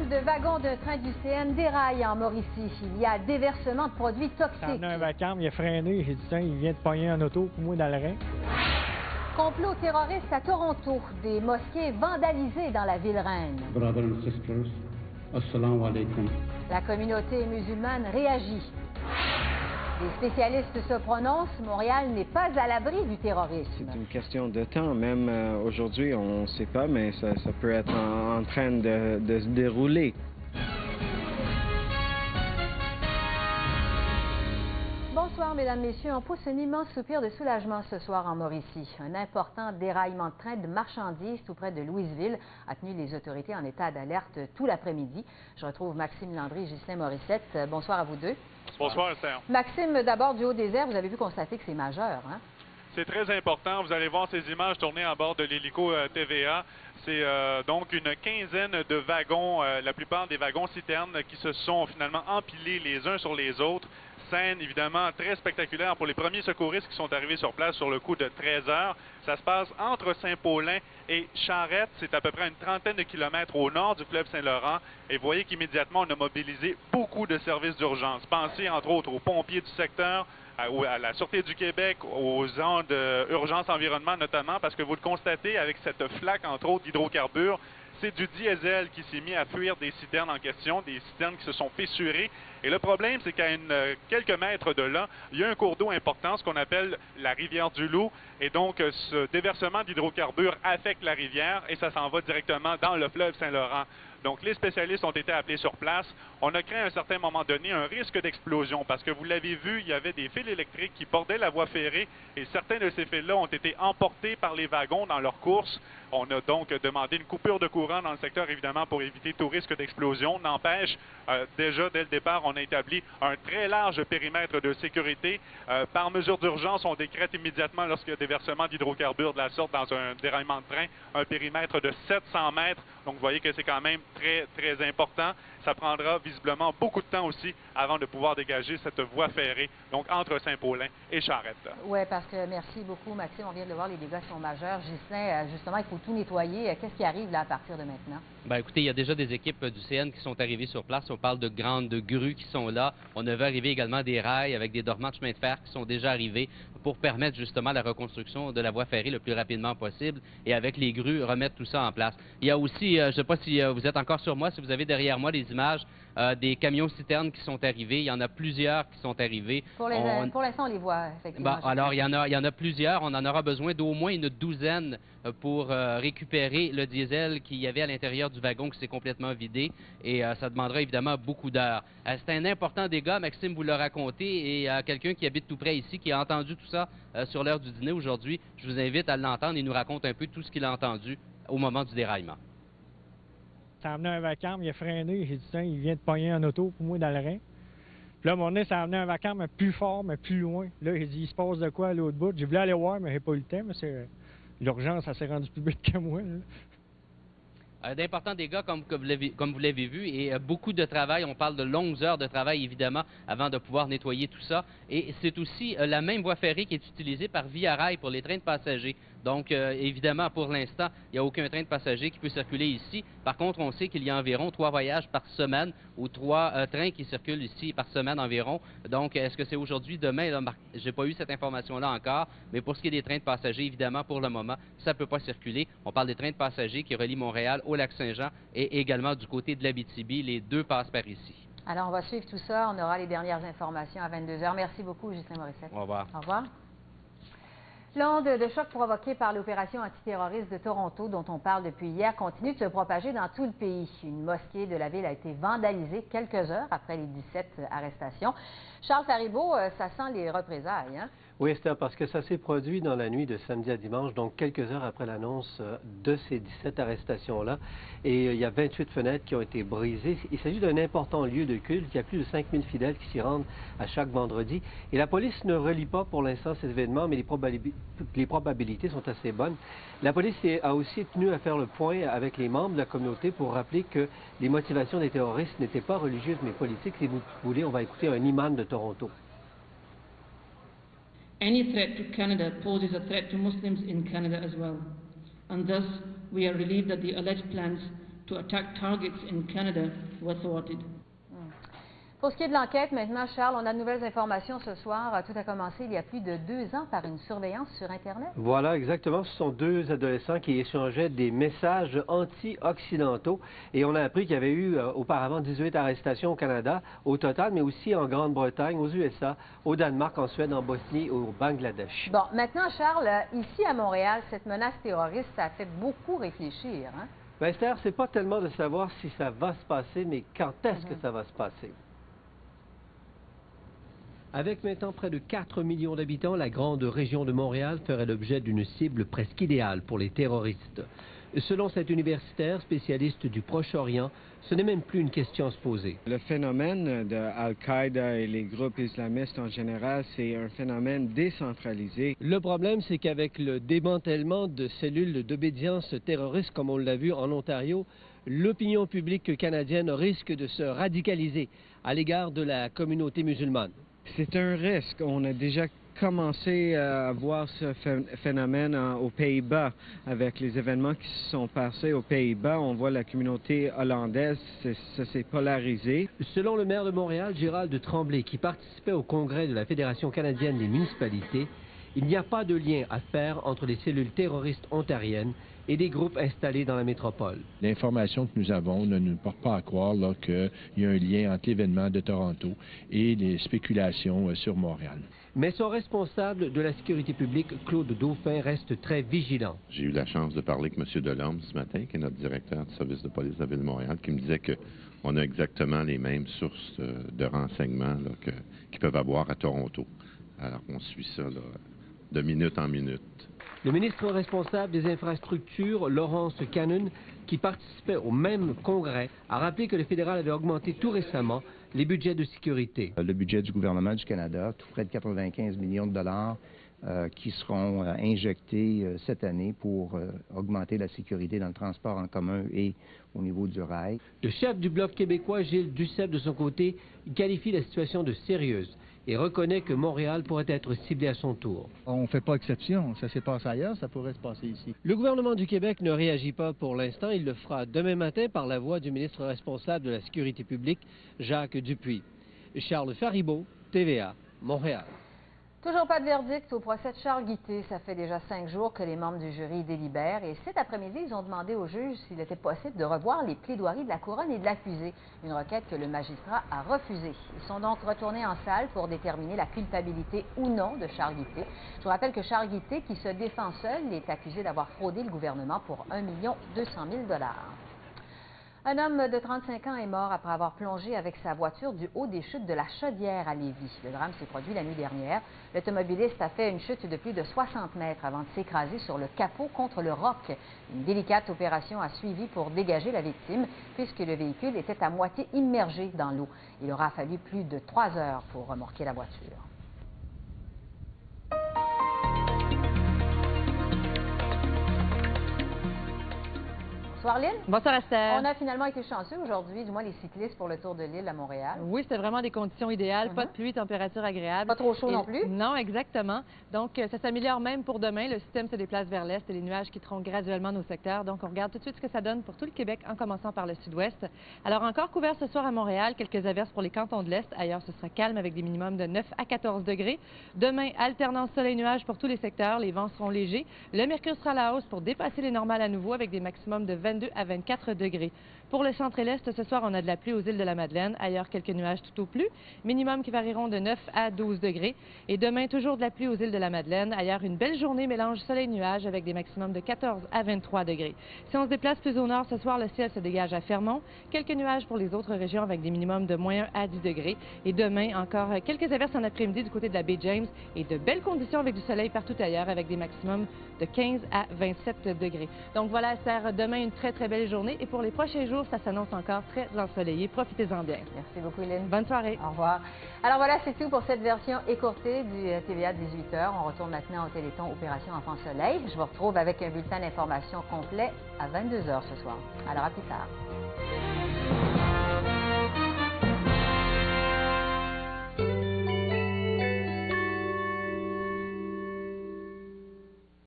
dizaine de wagons d'un train du CN déraillent en Mauricie. Il y a déversement de produits toxiques. Il a un vacarme, il a freiné. J'ai dit, tiens, il vient de pogner un auto pour moi dans le rein. Complot terroriste à Toronto. Des mosquées vandalisées dans la ville reine. Brothers and sisters, assalamu alaikum. La communauté musulmane réagit. Les spécialistes se prononcent, Montréal n'est pas à l'abri du terrorisme. C'est une question de temps. Même aujourd'hui, on ne sait pas, mais ça peut être en train de se dérouler. Bonsoir, Mesdames, Messieurs. On pousse un immense soupir de soulagement ce soir en Mauricie. Un important déraillement de train de marchandises tout près de Louisville a tenu les autorités en état d'alerte tout l'après-midi. Je retrouve Maxime Landry et Ghislain Morissette. Bonsoir à vous deux. Bonsoir, Esther. Maxime, d'abord du Haut-Désert, vous avez pu constater que c'est majeur, hein? C'est très important. Vous allez voir ces images tournées à bord de l'hélico TVA. C'est donc une quinzaine de wagons, la plupart des wagons citernes qui se sont finalement empilés les uns sur les autres. Scène évidemment très spectaculaire pour les premiers secouristes qui sont arrivés sur place sur le coup de 13 heures. Ça se passe entre Saint-Paulin et Charette. C'est à peu près une trentaine de kilomètres au nord du fleuve Saint-Laurent. Et vous voyez qu'immédiatement, on a mobilisé beaucoup de services d'urgence. Pensez entre autres aux pompiers du secteur, à la Sûreté du Québec, aux gens d'urgence environnement notamment, parce que vous le constatez avec cette flaque, entre autres, d'hydrocarbures. C'est du diesel qui s'est mis à fuir des citernes en question, des citernes qui se sont fissurées. Et le problème, c'est qu'à quelques mètres de là, il y a un cours d'eau important, ce qu'on appelle la rivière du Loup. Et donc, ce déversement d'hydrocarbures affecte la rivière et ça s'en va directement dans le fleuve Saint-Laurent. Donc, les spécialistes ont été appelés sur place. On a créé à un certain moment donné un risque d'explosion parce que vous l'avez vu, il y avait des fils électriques qui bordaient la voie ferrée et certains de ces fils-là ont été emportés par les wagons dans leur course. On a donc demandé une coupure de courant dans le secteur, évidemment, pour éviter tout risque d'explosion. N'empêche, déjà, dès le départ, on a établi un très large périmètre de sécurité. Par mesure d'urgence, on décrète immédiatement, lorsqu'il y a déversement d'hydrocarbures de la sorte dans un déraillement de train, un périmètre de 700 mètres. Donc, vous voyez que c'est quand même très, très important. Ça prendra visiblement beaucoup de temps aussi avant de pouvoir dégager cette voie ferrée, donc entre Saint-Paulin et Charette. Oui, parce que merci beaucoup, Maxime. On vient de le voir, les dégâts sont majeurs. Ghislain, justement, il faut tout nettoyer. Qu'est-ce qui arrive là à partir de maintenant? Bien, écoutez, il y a déjà des équipes du CN qui sont arrivées sur place. On parle de grandes grues qui sont là. On a vu arriver également des rails avec des dormants de chemin de fer qui sont déjà arrivés pour permettre justement la reconstruction de la voie ferrée le plus rapidement possible et avec les grues, remettre tout ça en place. Il y a aussi, je ne sais pas si vous êtes encore sur moi, si vous avez derrière moi des images des camions-citernes qui sont arrivés. Il y en a plusieurs qui sont arrivés. Pour l'instant, on les voit, effectivement. Bon, alors, il y en a plusieurs. On en aura besoin d'au moins une douzaine pour récupérer le diesel qu'il y avait à l'intérieur du wagon qui s'est complètement vidé. Et ça demandera évidemment beaucoup d'heures. C'est un important dégât, Maxime vous l'a raconté. Et quelqu'un qui habite tout près ici, qui a entendu tout ça sur l'heure du dîner aujourd'hui, je vous invite à l'entendre. Il nous raconte un peu tout ce qu'il a entendu au moment du déraillement. Ça a amené un vacarme, il a freiné. J'ai dit, tiens, il vient de pogner un auto pour moi dans le rein. Puis là, à un moment donné, ça a amené un vacarme plus fort, mais plus loin. Là, j'ai dit, il se passe de quoi à l'autre bout? J'ai voulu aller voir, mais j'ai pas eu le temps. Mais c'est l'urgence, ça s'est rendu plus vite que moi. D'importants dégâts, comme vous l'avez vu, et beaucoup de travail. On parle de longues heures de travail, évidemment, avant de pouvoir nettoyer tout ça. Et c'est aussi la même voie ferrée qui est utilisée par Via Rail pour les trains de passagers. Donc, évidemment, pour l'instant, il n'y a aucun train de passagers qui peut circuler ici. Par contre, on sait qu'il y a environ 3 voyages par semaine ou 3 trains qui circulent ici par semaine environ. Donc, est-ce que c'est aujourd'hui, demain? Je n'ai pas eu cette information-là encore. Mais pour ce qui est des trains de passagers, évidemment, pour le moment, ça ne peut pas circuler. On parle des trains de passagers qui relient Montréal au Lac-Saint-Jean et également du côté de l'Abitibi. Les deux passent par ici. Alors, on va suivre tout ça. On aura les dernières informations à 22 h. Merci beaucoup, Ghislain Morissette. Au revoir. Au revoir. L'onde de choc provoquée par l'opération antiterroriste de Toronto, dont on parle depuis hier, continue de se propager dans tout le pays. Une mosquée de la ville a été vandalisée quelques heures après les 17 arrestations. Charles Faribault, ça sent les représailles, hein? Oui, Esther, parce que ça s'est produit dans la nuit de samedi à dimanche, donc quelques heures après l'annonce de ces 17 arrestations-là. Et il y a 28 fenêtres qui ont été brisées. Il s'agit d'un important lieu de culte. Il y a plus de 5000 fidèles qui s'y rendent à chaque vendredi. Et la police ne relie pas pour l'instant ces événements, mais les probabilités sont assez bonnes. La police a aussi tenu à faire le point avec les membres de la communauté pour rappeler que les motivations des terroristes n'étaient pas religieuses mais politiques. Si vous voulez, on va écouter un imam de Toronto. Any threat to Canada poses a threat to Muslims in Canada as well. And thus, we are relieved that the alleged plans to attack targets in Canada were thwarted. Pour ce qui est de l'enquête, maintenant, Charles, on a de nouvelles informations ce soir. Tout a commencé il y a plus de 2 ans par une surveillance sur Internet. Voilà, exactement. Ce sont 2 adolescents qui échangeaient des messages anti-occidentaux. Et on a appris qu'il y avait eu auparavant 18 arrestations au Canada, au total, mais aussi en Grande-Bretagne, aux USA, au Danemark, en Suède, en Bosnie, au Bangladesh. Bon, maintenant, Charles, ici à Montréal, cette menace terroriste, ça a fait beaucoup réfléchir. Hein? Ben, Esther, c'est pas tellement de savoir si ça va se passer, mais quand est-ce que ça va se passer? Avec maintenant près de 4 millions d'habitants, la grande région de Montréal ferait l'objet d'une cible presque idéale pour les terroristes. Selon cet universitaire spécialiste du Proche-Orient, ce n'est même plus une question à se poser. Le phénomène de Al-Qaïda et les groupes islamistes en général, c'est un phénomène décentralisé. Le problème, c'est qu'avec le démantèlement de cellules d'obédience terroristes, comme on l'a vu en Ontario, l'opinion publique canadienne risque de se radicaliser à l'égard de la communauté musulmane. C'est un risque. On a déjà commencé à voir ce phénomène aux Pays-Bas avec les événements qui se sont passés aux Pays-Bas. On voit la communauté hollandaise, ça s'est polarisé. Selon le maire de Montréal, Gérald Tremblay, qui participait au congrès de la Fédération canadienne des municipalités, il n'y a pas de lien à faire entre les cellules terroristes ontariennes et des groupes installés dans la métropole. L'information que nous avons ne nous porte pas à croire qu'il y a un lien entre l'événement de Toronto et les spéculations sur Montréal. Mais son responsable de la sécurité publique, Claude Dauphin, reste très vigilant. J'ai eu la chance de parler avec M. Delorme ce matin, qui est notre directeur du service de police de la Ville de Montréal, qui me disait qu'on a exactement les mêmes sources de renseignements qu'ils peuvent avoir à Toronto. Alors on suit ça là, de minute en minute. Le ministre responsable des infrastructures, Laurence Cannon, qui participait au même congrès, a rappelé que le fédéral avait augmenté tout récemment les budgets de sécurité. Le budget du gouvernement du Canada, tout près de 95 millions de dollars qui seront injectés cette année pour augmenter la sécurité dans le transport en commun et au niveau du rail. Le chef du Bloc québécois, Gilles Duceppe, de son côté, qualifie la situation de sérieuse et reconnaît que Montréal pourrait être ciblé à son tour. On ne fait pas exception. Ça s'est passé ailleurs, ça pourrait se passer ici. Le gouvernement du Québec ne réagit pas pour l'instant. Il le fera demain matin par la voix du ministre responsable de la Sécurité publique, Jacques Dupuis. Charles Faribault, TVA, Montréal. Toujours pas de verdict au procès de Charles Guité. Ça fait déjà 5 jours que les membres du jury délibèrent et cet après-midi, ils ont demandé au juge s'il était possible de revoir les plaidoiries de la couronne et de l'accusé, une requête que le magistrat a refusée. Ils sont donc retournés en salle pour déterminer la culpabilité ou non de Charles Guité. Je vous rappelle que Charles Guité, qui se défend seul, est accusé d'avoir fraudé le gouvernement pour 1 200 000 $. Un homme de 35 ans est mort après avoir plongé avec sa voiture du haut des chutes de la Chaudière à Lévis. Le drame s'est produit la nuit dernière. L'automobiliste a fait une chute de plus de 60 mètres avant de s'écraser sur le capot contre le roc. Une délicate opération a suivi pour dégager la victime, puisque le véhicule était à moitié immergé dans l'eau. Il aura fallu plus de 3 heures pour remorquer la voiture. Bonsoir Lynn. Bonsoir Esther. On a finalement été chanceux aujourd'hui, du moins les cyclistes pour le Tour de l'île à Montréal. Oui, c'était vraiment des conditions idéales, pas de pluie, température agréable. Pas trop chaud non plus? Non, exactement. Donc ça s'améliore même pour demain. Le système se déplace vers l'est et les nuages quitteront graduellement nos secteurs. Donc on regarde tout de suite ce que ça donne pour tout le Québec en commençant par le sud-ouest. Alors encore couvert ce soir à Montréal, quelques averses pour les cantons de l'est. Ailleurs, ce sera calme avec des minimums de 9 à 14 degrés. Demain, alternance soleil-nuages pour tous les secteurs. Les vents seront légers. Le mercure sera à la hausse pour dépasser les normales à nouveau avec des maximums de 22 à 24 degrés. Pour le centre et l'est, ce soir, on a de la pluie aux îles de la Madeleine. Ailleurs, quelques nuages tout au plus. Minimum qui varieront de 9 à 12 degrés. Et demain, toujours de la pluie aux îles de la Madeleine. Ailleurs, une belle journée mélange soleil-nuages avec des maximums de 14 à 23 degrés. Si on se déplace plus au nord, ce soir, le ciel se dégage à Fermont. Quelques nuages pour les autres régions avec des minimums de moins 1 à 10 degrés. Et demain, encore quelques averses en après-midi du côté de la baie James et de belles conditions avec du soleil partout ailleurs avec des maximums de 15 à 27 degrés. Donc voilà, Esther, demain, une très, très belle journée. Et pour les prochains jours, ça s'annonce encore très ensoleillé. Profitez-en bien. Merci beaucoup, Lynn. Bonne soirée. Au revoir. Alors voilà, c'est tout pour cette version écourtée du TVA 18h. On retourne maintenant au Téléthon Opération Enfant Soleil. Je vous retrouve avec un bulletin d'information complet à 22h ce soir. Alors à plus tard.